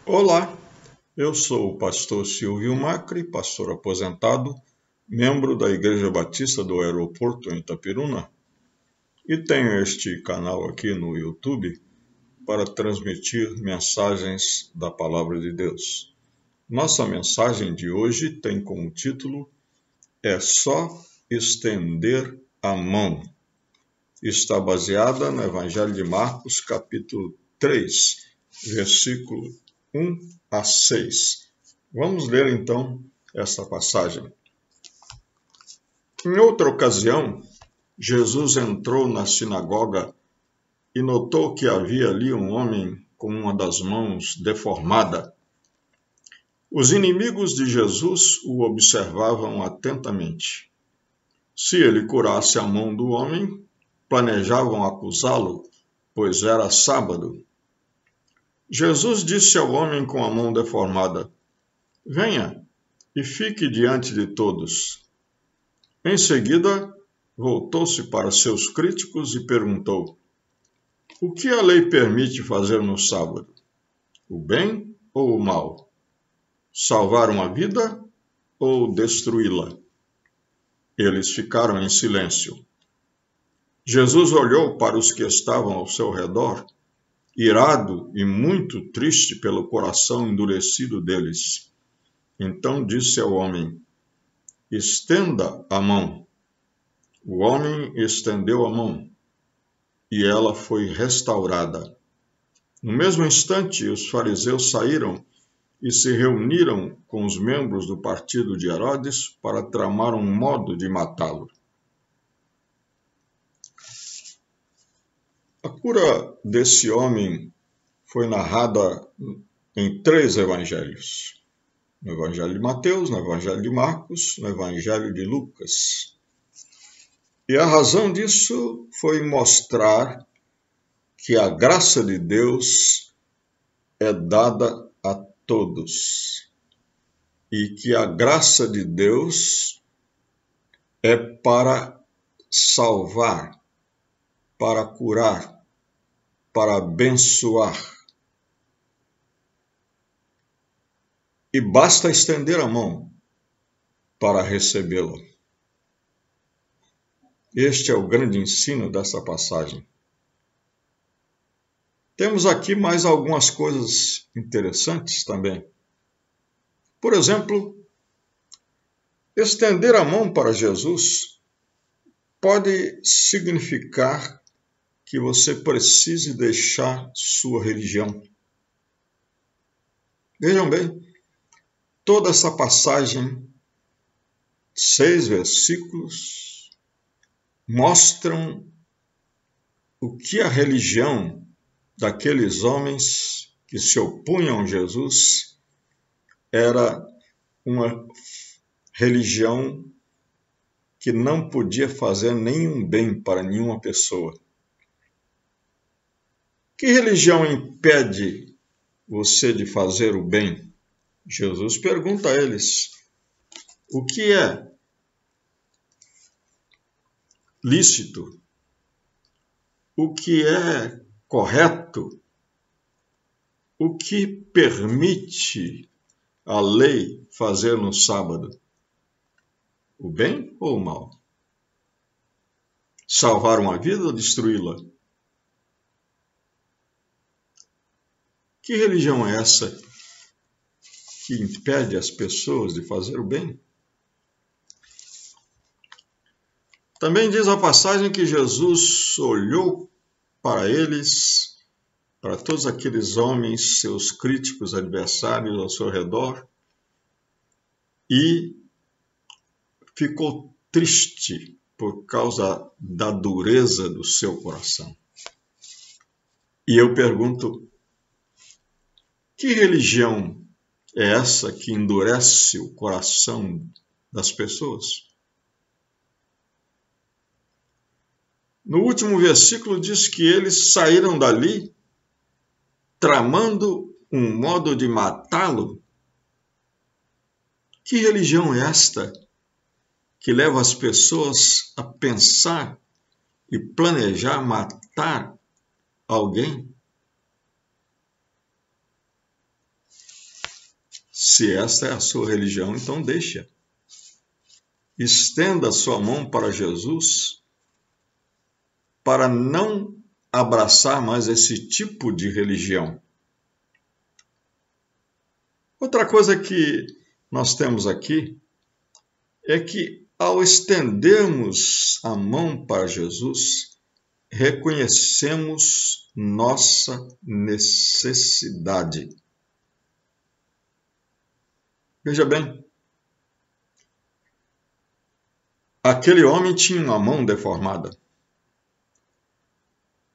Olá, eu sou o pastor Silvio Macri, pastor aposentado, membro da Igreja Batista do Aeroporto em Itapiruna, e tenho este canal aqui no YouTube para transmitir mensagens da Palavra de Deus. Nossa mensagem de hoje tem como título "É só estender a mão". Está baseada no Evangelho de Marcos, capítulo 3, versículo 1 a 6. Vamos ler então essa passagem. Em outra ocasião, Jesus entrou na sinagoga e notou que havia ali um homem com uma das mãos deformada. Os inimigos de Jesus o observavam atentamente. Se ele curasse a mão do homem, planejavam acusá-lo, pois era sábado. Jesus disse ao homem com a mão deformada: "Venha e fique diante de todos." Em seguida, voltou-se para seus críticos e perguntou: "O que a lei permite fazer no sábado? O bem ou o mal? Salvar uma vida ou destruí-la?" Eles ficaram em silêncio. Jesus olhou para os que estavam ao seu redor, irado e muito triste pelo coração endurecido deles. Então disse ao homem: "Estenda a mão." O homem estendeu a mão, e ela foi restaurada. No mesmo instante, os fariseus saíram e se reuniram com os membros do partido de Herodes para tramar um modo de matá-lo. A cura desse homem foi narrada em 3 evangelhos: no Evangelho de Mateus, no Evangelho de Marcos, no Evangelho de Lucas. E a razão disso foi mostrar que a graça de Deus é dada a todos e que a graça de Deus é para salvar, para curar, para abençoar. E basta estender a mão para recebê-la. Este é o grande ensino dessa passagem. Temos aqui mais algumas coisas interessantes também. Por exemplo, estender a mão para Jesus pode significar que você precise deixar sua religião. Vejam bem, toda essa passagem, 6 versículos, mostram o que a religião daqueles homens que se opunham a Jesus era uma religião que não podia fazer nenhum bem para nenhuma pessoa. Que religião impede você de fazer o bem? Jesus pergunta a eles: o que é lícito? O que é correto? O que permite a lei fazer no sábado? O bem ou o mal? Salvar uma vida ou destruí-la? Que religião é essa que impede as pessoas de fazer o bem? Também diz a passagem que Jesus olhou para eles, para todos aqueles homens, seus críticos, adversários ao seu redor, e ficou triste por causa da dureza do seu coração. E eu pergunto: que religião é essa que endurece o coração das pessoas? No último versículo diz que eles saíram dali tramando um modo de matá-lo. Que religião é esta que leva as pessoas a pensar e planejar matar alguém? Se esta é a sua religião, então deixa. Estenda a sua mão para Jesus para não abraçar mais esse tipo de religião. Outra coisa que nós temos aqui é que, ao estendermos a mão para Jesus, reconhecemos nossa necessidade. Veja bem, aquele homem tinha uma mão deformada.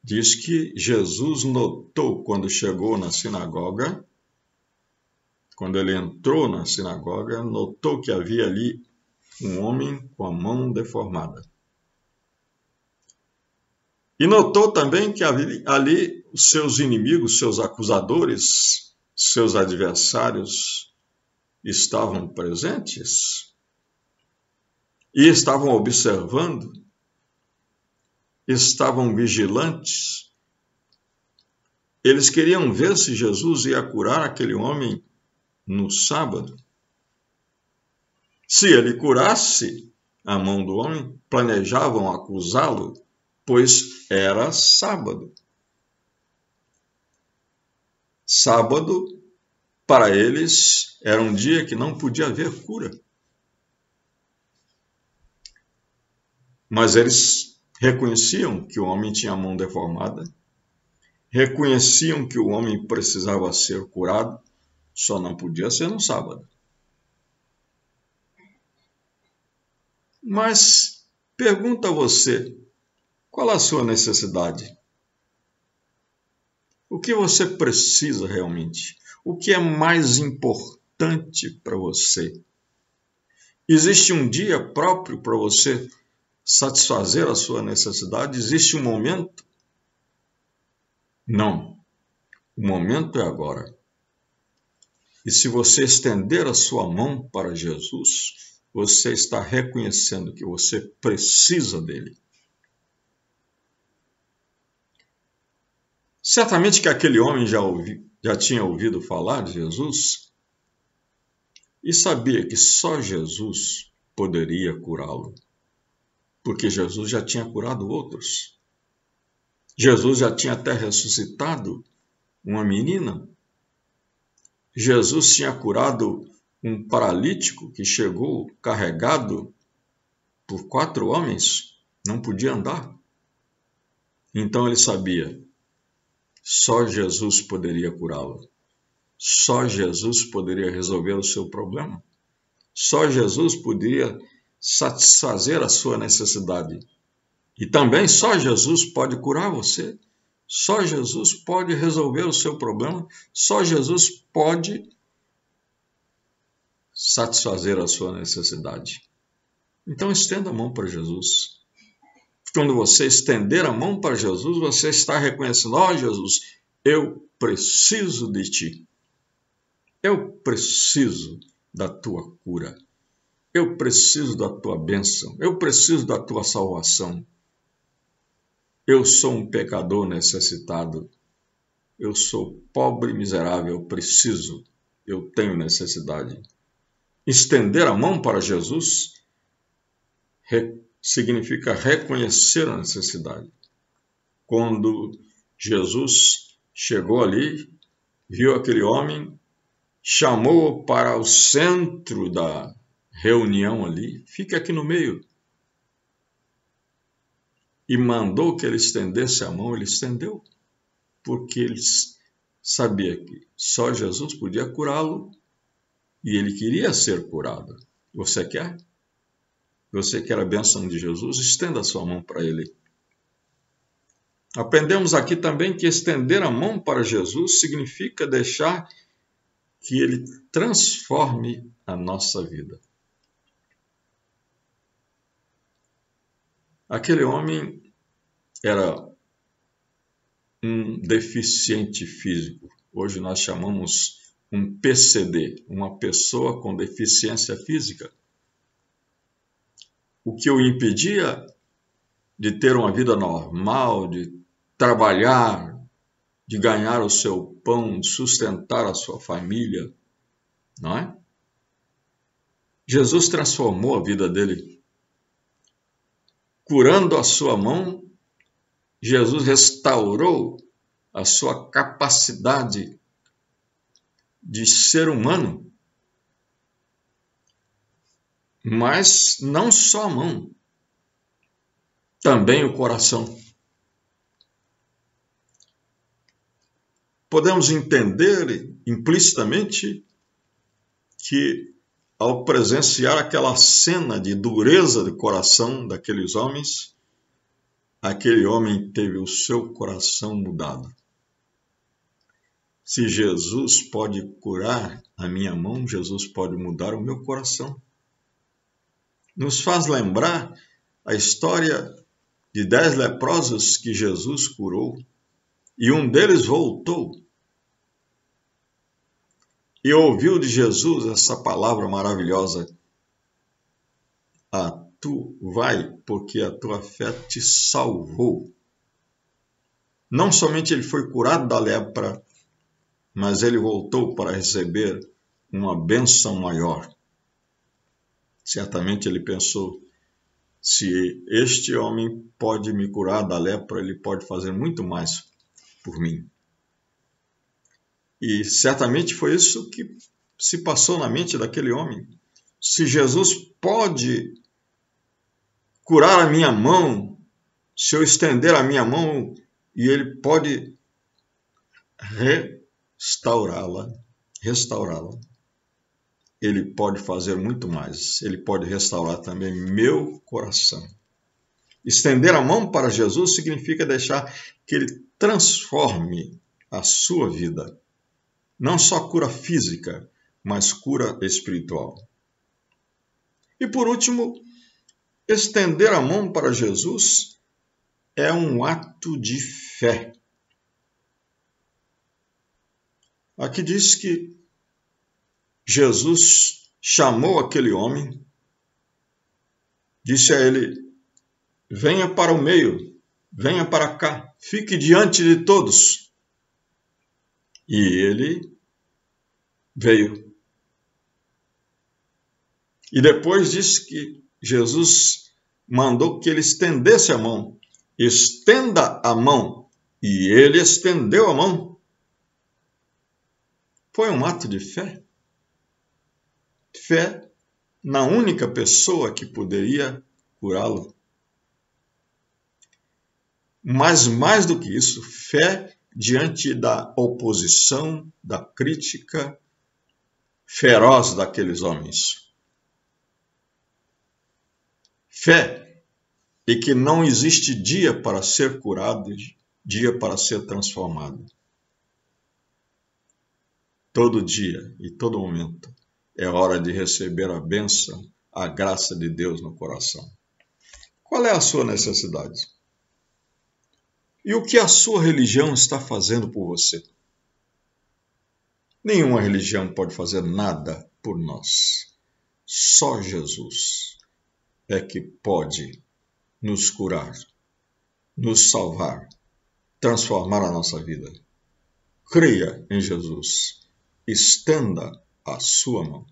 Diz que Jesus notou quando chegou na sinagoga, quando ele entrou na sinagoga, notou que havia ali um homem com a mão deformada. E notou também que ali os seus inimigos, seus acusadores, seus adversários estavam presentes e estavam observando, estavam vigilantes. Eles queriam ver se Jesus ia curar aquele homem no sábado. Se ele curasse a mão do homem, planejavam acusá-lo, pois era sábado. Sábado, para eles, era um dia que não podia haver cura. Mas eles reconheciam que o homem tinha a mão deformada, reconheciam que o homem precisava ser curado, só não podia ser no sábado. Mas pergunta a você, qual a sua necessidade? O que você precisa realmente? O que é mais importante para você? Existe um dia próprio para você satisfazer a sua necessidade? Existe um momento? Não. O momento é agora. E se você estender a sua mão para Jesus, você está reconhecendo que você precisa dele. Certamente que aquele homem já tinha ouvido falar de Jesus e sabia que só Jesus poderia curá-lo, porque Jesus já tinha curado outros. Jesus já tinha até ressuscitado uma menina. Jesus tinha curado um paralítico que chegou carregado por 4 homens, não podia andar. Então ele sabia, só Jesus poderia curá-lo. Só Jesus poderia resolver o seu problema. Só Jesus poderia satisfazer a sua necessidade. E também só Jesus pode curar você. Só Jesus pode resolver o seu problema. Só Jesus pode satisfazer a sua necessidade. Então estenda a mão para Jesus. Quando você estender a mão para Jesus, você está reconhecendo, Jesus, eu preciso de ti. Eu preciso da tua cura. Eu preciso da tua bênção. Eu preciso da tua salvação. Eu sou um pecador necessitado. Eu sou pobre e miserável. Eu preciso. Eu tenho necessidade. Estender a mão para Jesus significa reconhecer a necessidade. Quando Jesus chegou ali, viu aquele homem, chamou-o para o centro da reunião ali, fica aqui no meio, e mandou que ele estendesse a mão, ele estendeu, porque ele sabia que só Jesus podia curá-lo e ele queria ser curado. Você quer? Você quer a bênção de Jesus? Estenda a sua mão para ele. Aprendemos aqui também que estender a mão para Jesus significa deixar que ele transforme a nossa vida. Aquele homem era um deficiente físico. Hoje nós chamamos um PCD, uma pessoa com deficiência física. O que o impedia de ter uma vida normal, de trabalhar, de ganhar o seu pão, de sustentar a sua família, não é? Jesus transformou a vida dele. Curando a sua mão, Jesus restaurou a sua capacidade de ser humano. Mas não só a mão, também o coração. Podemos entender implicitamente que, ao presenciar aquela cena de dureza de coração daqueles homens, aquele homem teve o seu coração mudado. Se Jesus pode curar a minha mão, Jesus pode mudar o meu coração. Nos faz lembrar a história de 10 leprosos que Jesus curou, e um deles voltou e ouviu de Jesus essa palavra maravilhosa: tu vai, porque a tua fé te salvou. Não somente ele foi curado da lepra, mas ele voltou para receber uma bênção maior. Certamente ele pensou: se este homem pode me curar da lepra, ele pode fazer muito mais por mim. E certamente foi isso que se passou na mente daquele homem. Se Jesus pode curar a minha mão, se eu estender a minha mão, e ele pode restaurá-la, ele pode fazer muito mais. Ele pode restaurar também meu coração. Estender a mão para Jesus significa deixar que ele transforme a sua vida. Não só cura física, mas cura espiritual. E por último, estender a mão para Jesus é um ato de fé. Aqui diz que Jesus chamou aquele homem, disse a ele: venha para o meio, venha para cá, fique diante de todos. E ele veio. E depois diz que Jesus mandou que ele estendesse a mão. Estenda a mão. E ele estendeu a mão. Foi um ato de fé. Fé na única pessoa que poderia curá-lo. Mas mais do que isso, fé diante da oposição, da crítica feroz daqueles homens. Fé e que não existe dia para ser curado, dia para ser transformado. Todo dia e todo momento é hora de receber a bênção, a graça de Deus no coração. Qual é a sua necessidade? E o que a sua religião está fazendo por você? Nenhuma religião pode fazer nada por nós. Só Jesus é que pode nos curar, nos salvar, transformar a nossa vida. Creia em Jesus. Estenda a sua mão.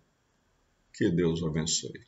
Que Deus o abençoe.